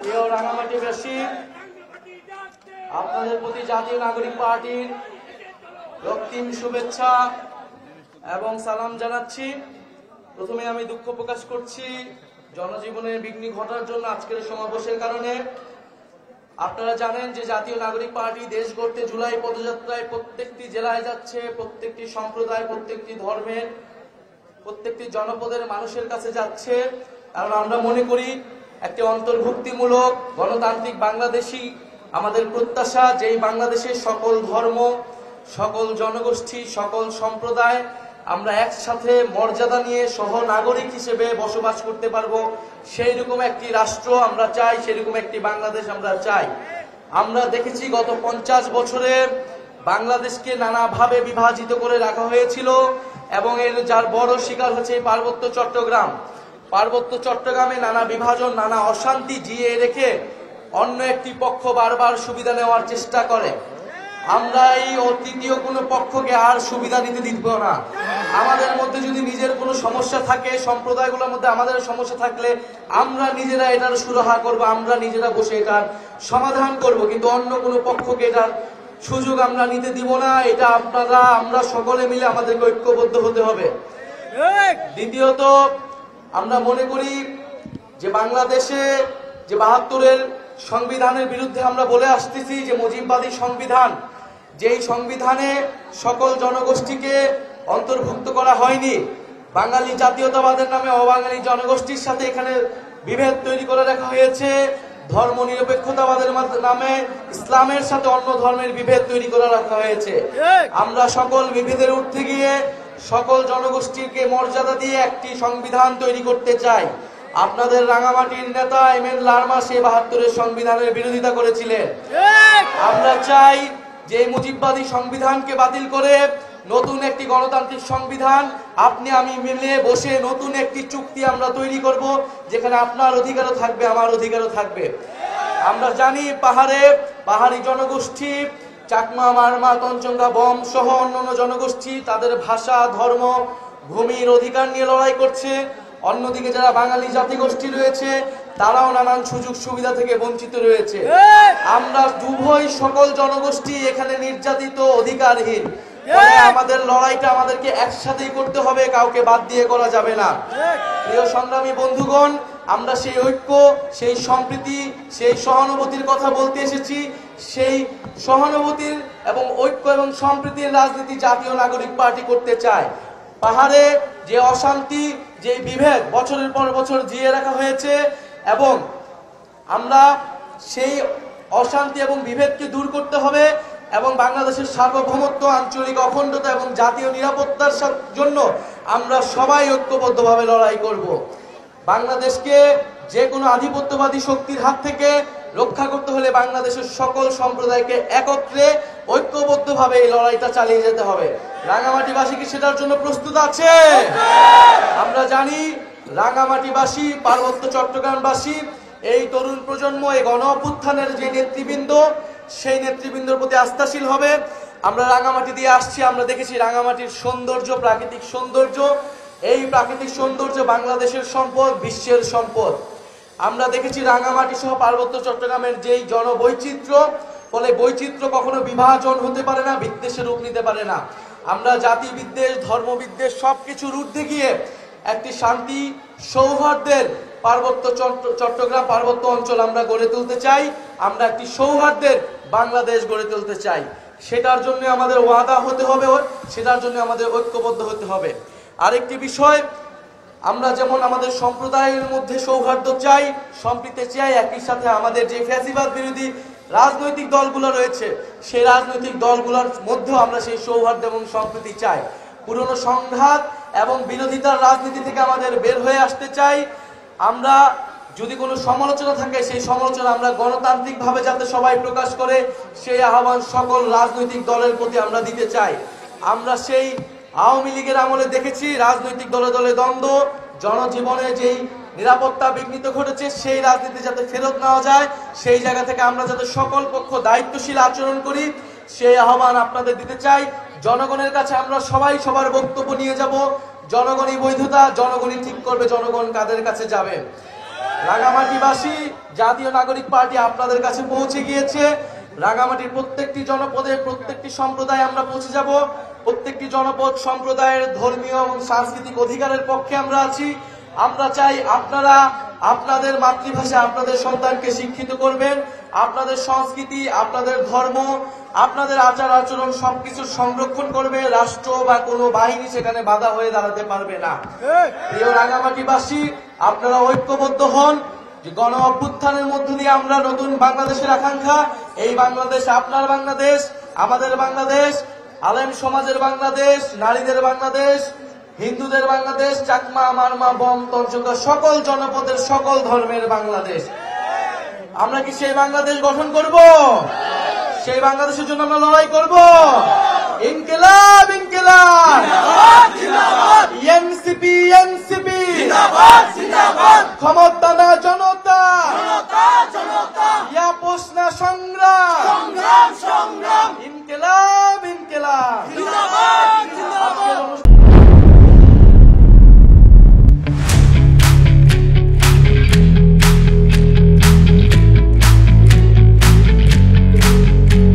প্রিয় রাঙামাটিবাসী, আপনাদের প্রতি জাতীয় নাগরিক পার্টির রক্তিম শুভেচ্ছা এবং সালাম জানাচ্ছি। প্রথমে আমি দুঃখ প্রকাশ করছি জনজীবনের বিঘ্ন ঘটার জন্য আজকের সমাবেশের কারণে। আপনারা জানেন যে জাতীয় নাগরিক পার্টি দেশ গড়তে জুলাই পদযাত্রায় প্রত্যেকটি জেলায় যাচ্ছে, প্রত্যেকটি সম্প্রদায়, প্রত্যেকটি ধর্মের, প্রত্যেকটি জনপদের মানুষের কাছে যাচ্ছে। কারণ আমরা মনে করি একটি অন্তর্ভুক্তিমূলক গণতান্ত্রিক বাংলাদেশই আমাদের প্রত্যাশা, যেই বাংলাদেশের সকল ধর্ম, সকল জনগোষ্ঠী, সকল সম্প্রদায় আমরা একসাথে মর্যাদা নিয়ে সহ নাগরিক হিসেবে বসবাস করতে পারবো। সেই রকম একটি রাষ্ট্র আমরা চাই, সেরকম একটি বাংলাদেশ আমরা চাই। আমরা দেখেছি গত 50 বছরে বাংলাদেশকে নানাভাবে বিভাজিত করে রাখা হয়েছিল এবং এর যার বড় শিকার হচ্ছে পার্বত্য চট্টগ্রাম। পার্বত্য চট্টগ্রামে নানা বিভাজন, নানা অশান্তি জিয়ে রেখে অন্য একটি পক্ষ বারবার সুবিধা নেওয়ার চেষ্টা করে। আমরা এই তৃতীয় কোনো পক্ষকে আর সুবিধা নিতে দিব না। আমাদের মধ্যে যদি নিজের কোনো সমস্যা থাকে, সম্প্রদায়গুলোর মধ্যে আমাদের সমস্যা থাকলে আমরা নিজেরা এটার সুরাহা করব, আমরা নিজেরা বসে এটার সমাধান করব, কিন্তু অন্য কোনো পক্ষকে এটার সুযোগ আমরা নিতে দিব না। এটা আমরা সকলে মিলে আমাদেরকে ঐক্যবদ্ধ হতে হবে। দ্বিতীয়ত, আমরা মনে করি যে বাংলাদেশে যে 72-এর সংবিধানের বিরুদ্ধে আমরা বলে আসতেছি যে মুজিববাদী সংবিধান, যেই সংবিধানে সকল জনগোষ্ঠীকে অন্তর্ভুক্ত করা হয়নি, বাঙালি জাতীয়তাবাদের নামে অবাঙালি জনগোষ্ঠীর সাথে এখানে বিভেদ তৈরি করে রাখা হয়েছে। ধর্ম নিরপেক্ষতাবাদের নামে ইসলামের সাথে অন্য ধর্মের বিভেদ তৈরি করে রাখা হয়েছে। আমরা সকল বিভেদের ঊর্ধ্বে গিয়ে সকল জনগোষ্ঠীকে মর্যাদা দিয়ে একটি সংবিধান তৈরি করতে চাই। আপনাদের রাঙামাটির নেতা এম.এন. লারমা সেই 72-এর সংবিধানের বিরোধিতা করেছিলেন। আমরা চাই যে মুজিববাদী সংবিধানকে বাতিল করে নতুন একটি গণতান্ত্রিক সংবিধান আপনি আমি মিলে বসে নতুন একটি চুক্তি আমরা তৈরি করব, যেখানে আপনার অধিকারও থাকবে, আমার অধিকারও থাকবে। আমরা জানি পাহাড়ি জনগোষ্ঠী, চাকমা, মারমা, তঞ্চঙ্গা, বম সহ অন্যান্য জনগোষ্ঠী তাদের ভাষা, ধর্ম, ভূমির অধিকার নিয়ে লড়াই করছে। অন্যদিকে যারা বাঙালি জাতিগোষ্ঠী রয়েছে তারাও নানান সুযোগ সুবিধা থেকে বঞ্চিত রয়েছে। আমরা উভয় সকল জনগোষ্ঠী এখানে নির্যাতিত, অধিকারহীন। আমাদের লড়াইটা আমাদেরকে একসাথেই করতে হবে, কাউকে বাদ দিয়ে করা যাবে না। প্রিয় সংগ্রামী বন্ধুগণ, আমরা সেই ঐক্য, সেই সম্প্রীতি, সেই সহানুভূতির কথা বলতে এসেছি। সেই সহানুভূতির এবং ঐক্য এবং সম্প্রীতির রাজনীতি জাতীয় নাগরিক পার্টি করতে চায়। পাহাড়ে যে অশান্তি, যে বিভেদ বছরের পর বছর জিয়ে রাখা হয়েছে এবং আমরা সেই অশান্তি এবং বিভেদকে দূর করতে হবে এবং বাংলাদেশের সার্বভৌমত্ব, আঞ্চলিক অখণ্ডতা এবং জাতীয় নিরাপত্তার জন্য আমরা সবাই ঐক্যবদ্ধভাবে লড়াই করব। বাংলাদেশকে যে কোনো আধিপত্যবাদী শক্তির হাত থেকে রক্ষা করতে হলে বাংলাদেশের সকল সম্প্রদায়কে একত্রে ঐক্যবদ্ধভাবে এই লড়াইটা চালিয়ে যেতে হবে। রাঙামাটিবাসী কি সেটার জন্য প্রস্তুত আছে? আমরা জানি রাঙামাটিবাসী, পার্বত্য চট্টগ্রামবাসী, এই তরুণ প্রজন্ম, এই গণ অভ্যুত্থানের যে নেতৃবৃন্দ, সেই নেতৃবৃন্দর প্রতি আস্থাশীল হবে। আমরা রাঙামাটি দিয়ে আসছি, আমরা দেখেছি রাঙামাটির সৌন্দর্য, প্রাকৃতিক সৌন্দর্য। এই প্রাকৃতিক সৌন্দর্য বাংলাদেশের সম্পদ, বিশ্বের সম্পদ। আমরা দেখেছি রাঙামাটি সহ পার্বত্য চট্টগ্রামের যেই জনবৈচিত্র্য, ফলে বৈচিত্র্য কখনো বিভাজন হতে পারে না, বিদ্বেষের রূপ নিতে পারে না। আমরা জাতি বিদ্বেষ, ধর্ম বিদ্বেষ সবকিছুর ঊর্ধ্বে গিয়ে একটি শান্তি, সৌহার্দ্যের পার্বত্য চট্টগ্রাম, পার্বত্য অঞ্চল আমরা গড়ে তুলতে চাই। আমরা একটি সৌহার্দ্যের বাংলাদেশ গড়ে তুলতে চাই। সেটার জন্য আমাদের ওয়াদা হতে হবে, সেটার জন্য আমাদের ঐক্যবদ্ধ হতে হবে। আরেকটি বিষয়, আমরা যেমন আমাদের সম্প্রদায়ের মধ্যে সৌহার্দ্য চাই, সম্প্রীতি চাই, একই সাথে আমাদের যে ফ্যাসিবাদ বিরোধী রাজনৈতিক দলগুলো রয়েছে সেই রাজনৈতিক দলগুলোর মধ্যেও আমরা সেই সৌহার্দ্য এবং সম্প্রীতি চাই। পুরনো সংঘাত এবং বিরোধিতার রাজনীতি থেকে আমাদের বের হয়ে আসতে চাই। আমরা যদি কোনো সমালোচনা থাকে, সেই সমালোচনা আমরা গণতান্ত্রিকভাবে যাতে সবাই প্রকাশ করে, সেই আহ্বান সকল রাজনৈতিক দলের প্রতি আমরা দিতে চাই। আমরা সেই আওয়ামী লীগের আমলে দেখেছি রাজনৈতিক দলে দলে দ্বন্দ্ব, জনজীবনে যেই নিরাপত্তা বিঘ্নিত ঘটেছে, সেই রাজনীতি যাতে ফেরত নেওয়া যায়, সেই জায়গা থেকে আমরা যাতে সকল পক্ষ দায়িত্বশীল আচরণ করি, সেই আহ্বান আপনাদের দিতে চাই। জনগণের কাছে আমরা সবাই সবার বক্তব্য নিয়ে যাব। জনগণই বৈধতা, জনগণই ঠিক করবে জনগণ কাদের কাছে যাবে। রাঙামাটিবাসী জাতীয় নাগরিক পার্টি আপনাদের কাছে পৌঁছে গিয়েছে। রাঙামাটির প্রত্যেকটি জনপদে প্রত্যেকটি সম্প্রদায় আমরা পৌঁছে যাব। প্রত্যেকটি জনপদ সম্প্রদায়ের ধর্মীয় এবং সাংস্কৃতিক অধিকারের পক্ষে আমরা আছি। আমরা চাই আপনারা আপনাদের মাতৃভাষা আপনাদের সন্তানকে শিক্ষিত করবেন, আপনাদের সংস্কৃতি, আপনাদের ধর্ম, আপনাদের আচার আচরণ সবকিছু সংরক্ষণ করবে। রাষ্ট্র বা কোনো বাহিনী সেখানে বাধা হয়ে দাঁড়াতে পারবে না। প্রিয় রাঙামাটিবাসী, আপনারা ঐক্যবদ্ধ হন। যে গণ অভ্যুত্থানের মধ্য দিয়ে আমরা নতুন বাংলাদেশের আকাঙ্ক্ষা, এই বাংলাদেশ আপনার বাংলাদেশ, আমাদের বাংলাদেশ, আলেম সমাজের বাংলাদেশ, নারীদের বাংলাদেশ, হিন্দুদের বাংলাদেশ, চাকমা, মারমা, বম, তঞ্চঙ্গা সকল জনপদের সকল ধর্মের বাংলাদেশ। আমরা কি সেই বাংলাদেশ গঠন করব? সেই বাংলাদেশের জন্য আমরা লড়াই করব। ইনকিলাব ইনকিলাব, এনসিপি এনসিপি, ক্ষমতা না জনতা, ইয়া পোষনা সংগ্রাম, ইনকিলাব ইনকিলাব।